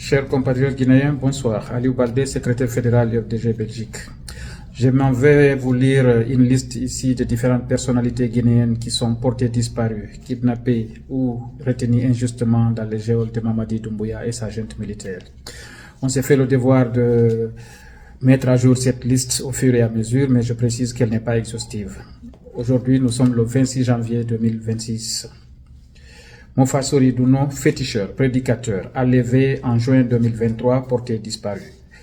Chers compatriotes guinéens, bonsoir. Aliou Baldé, secrétaire fédéral du FDG Belgique. Je m'en vais vous lire une liste ici de différentes personnalités guinéennes qui sont portées disparues, kidnappées ou retenues injustement dans les geôles de Mamadi Doumbouya et sa junte militaire. On s'est fait le devoir de mettre à jour cette liste au fur et à mesure, mais je précise qu'elle n'est pas exhaustive. Aujourd'hui, nous sommes le 26 janvier 2026. Mofa Douno, féticheur, prédicateur, enlevé en juin 2023, porté disparu.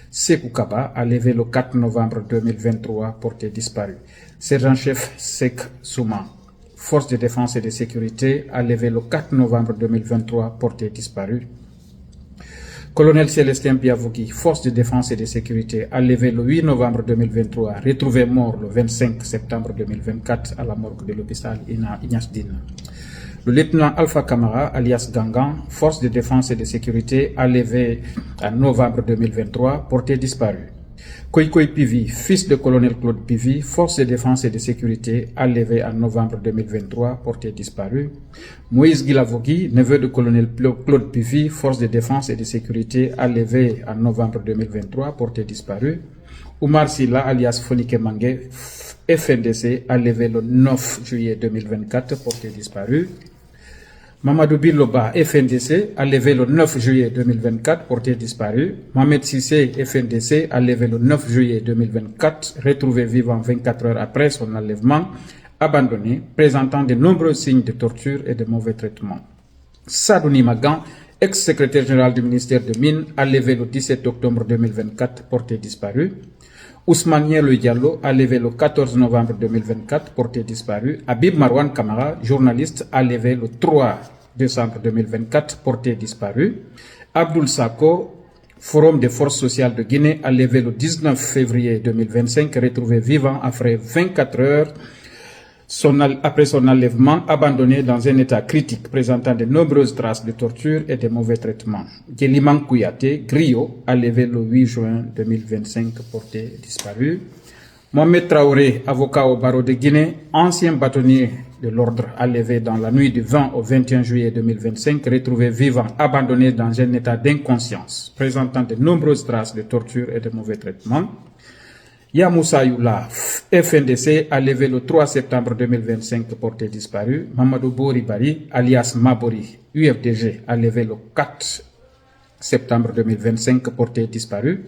Sekou Kaba, enlevé le 4 novembre 2023, porté disparu. Sergent-chef Sek Souma, force de défense et de sécurité, enlevé le 4 novembre 2023, porté disparu. Colonel Célestin Biavogui, force de défense et de sécurité, enlevé le 8 novembre 2023, retrouvé mort le 25 septembre 2024 à la morgue de l'hôpital Ignace Dine. Le lieutenant Alpha Kamara, alias Gangan, force de défense et de sécurité, enlevé en novembre 2023, porté disparu. Koikoy Pivi, fils de colonel Claude Pivi, force de défense et de sécurité, enlevé en novembre 2023, porté disparu. Moïse Guilavogui, neveu de colonel Claude Pivi, force de défense et de sécurité, enlevé en novembre 2023, porté disparu. Oumar Silla, alias Fonike Mangé, FNDC, enlevé le 9 juillet 2024, porté disparu. Mamadou Biloba, FNDC, enlevé le 9 juillet 2024, porté disparu. Mohamed Sissé, FNDC, enlevé le 9 juillet 2024, retrouvé vivant 24 heures après son enlèvement, abandonné, présentant de nombreux signes de torture et de mauvais traitements. Sadouni Magan, ex-secrétaire général du ministère de Mines, enlevé le 17 octobre 2024, porté disparu. Ousmane Nielo Diallo, enlevé le 14 novembre 2024, porté disparu. Habib Marwan Kamara, journaliste, enlevé le 3 décembre 2024, porté disparu. Abdoul Sako, Forum des forces sociales de Guinée, enlevé le 19 février 2025, retrouvé vivant après 24 heures après son enlèvement, abandonné dans un état critique, présentant de nombreuses traces de torture et de mauvais traitements. Guéliman Kouyaté, Griot, enlevé le 8 juin 2025, porté disparu. Mohamed Traoré, avocat au barreau de Guinée, ancien bâtonnier de l'ordre, enlevé dans la nuit du 20 au 21 juillet 2025, retrouvé vivant, abandonné dans un état d'inconscience, présentant de nombreuses traces de torture et de mauvais traitements. Yamoussa Youla, FNDC, enlevé le 3 septembre 2025, porté disparu. Mamadou Bori Bari, alias Mabori, UFDG, enlevé le 4 septembre 2025, porté disparu.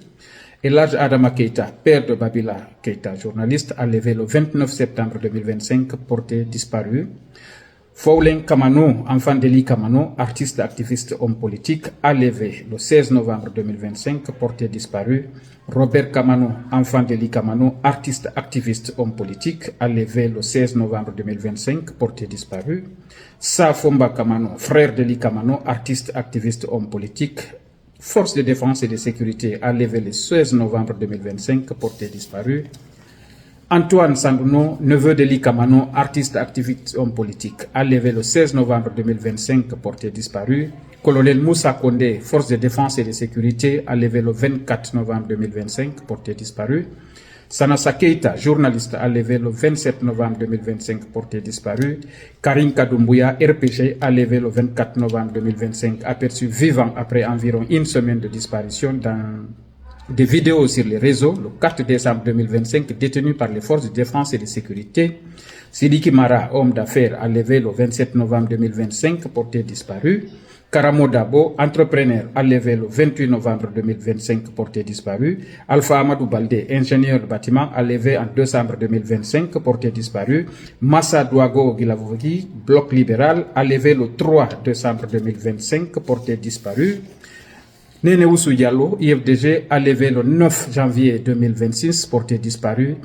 Elhadj Adama Keita, père de Babila Keita, journaliste, enlevé le 29 septembre 2025, porté disparu. Foulen Kamano, enfant d'Eli Kamano, artiste, activiste, homme politique, enlevé le 16 novembre 2025, porté disparu. Robert Kamano, enfant d'Eli Kamano, artiste, activiste, homme politique, enlevé le 16 novembre 2025, porté disparu. Safomba Kamano, frère d'Eli Kamano, artiste, activiste, homme politique, force de défense et de sécurité, enlevé le 16 novembre 2025, porté disparu. Antoine Sandouno, neveu d'Eli Kamano, artiste, activiste, homme politique, enlevé le 16 novembre 2025, porté disparu. Colonel Moussa Kondé, force de défense et de sécurité, enlevé le 24 novembre 2025, porté disparu. Sanassa Keita, journaliste, enlevé le 27 novembre 2025, porté disparu. Karim Kadoumbouya, RPG, enlevé le 24 novembre 2025, aperçu vivant après environ une semaine de disparition dans des vidéos sur les réseaux, le 4 décembre 2025, détenu par les forces de défense et de sécurité. Sidiki Mara, homme d'affaires, enlevé le 27 novembre 2025, porté disparu. Karamo Dabo, entrepreneur, enlevé le 28 novembre 2025, porté disparu. Alpha Amadou Baldé, ingénieur de bâtiment, enlevé en décembre 2025, porté disparu. Massa Douago Guilavogui, bloc libéral, enlevé le 3 décembre 2025, porté disparu. Nene Oussou Diallo, IFDG, enlevé le 9 janvier 2026, porté disparu.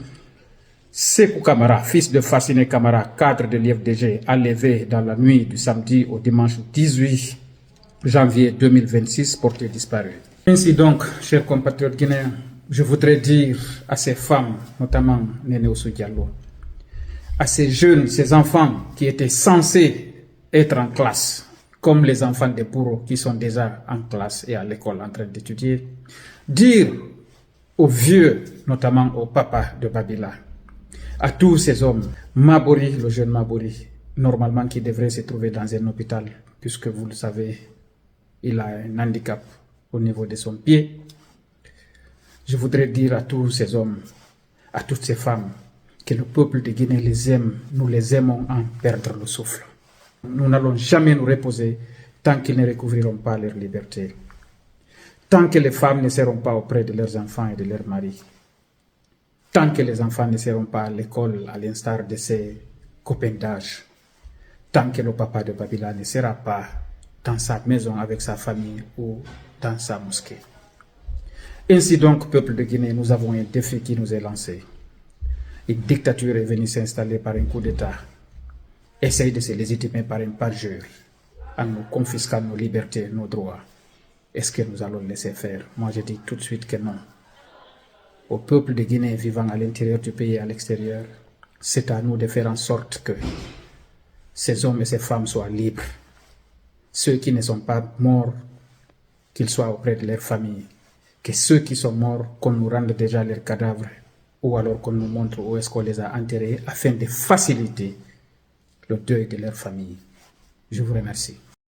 Sekou Kamara, fils de Fassine Kamara, cadre de l'IFDG, enlevé dans la nuit du samedi au dimanche 18 janvier 2026, porté disparu. Ainsi donc, chers compatriotes guinéens, je voudrais dire à ces femmes, notamment Nene Oussou Diallo, à ces jeunes, ces enfants qui étaient censés être en classe, comme les enfants des bourreaux qui sont déjà en classe et à l'école en train d'étudier, dire aux vieux, notamment au papa de Babila, à tous ces hommes, Mabori, le jeune Mabori, normalement qui devrait se trouver dans un hôpital, puisque vous le savez, il a un handicap au niveau de son pied. Je voudrais dire à tous ces hommes, à toutes ces femmes, que le peuple de Guinée les aime, nous les aimons en perdre le souffle. Nous n'allons jamais nous reposer tant qu'ils ne recouvriront pas leur liberté, tant que les femmes ne seront pas auprès de leurs enfants et de leurs maris, tant que les enfants ne seront pas à l'école à l'instar de ses copains d'âge, tant que le papa de Babila ne sera pas dans sa maison avec sa famille ou dans sa mosquée. Ainsi donc, peuple de Guinée, nous avons un défi qui nous est lancé. Une dictature est venue s'installer par un coup d'État. Essaye de se légitimer par un parjure, en nous confisquant nos libertés, nos droits. Est-ce que nous allons laisser faire? Moi, je dis tout de suite que non. Au peuple de Guinée vivant à l'intérieur du pays et à l'extérieur, c'est à nous de faire en sorte que ces hommes et ces femmes soient libres. Ceux qui ne sont pas morts, qu'ils soient auprès de leurs familles. Que ceux qui sont morts, qu'on nous rende déjà leurs cadavres, ou alors qu'on nous montre où est-ce qu'on les a enterrés, afin de faciliter le deuil de leur famille. Je vous remercie.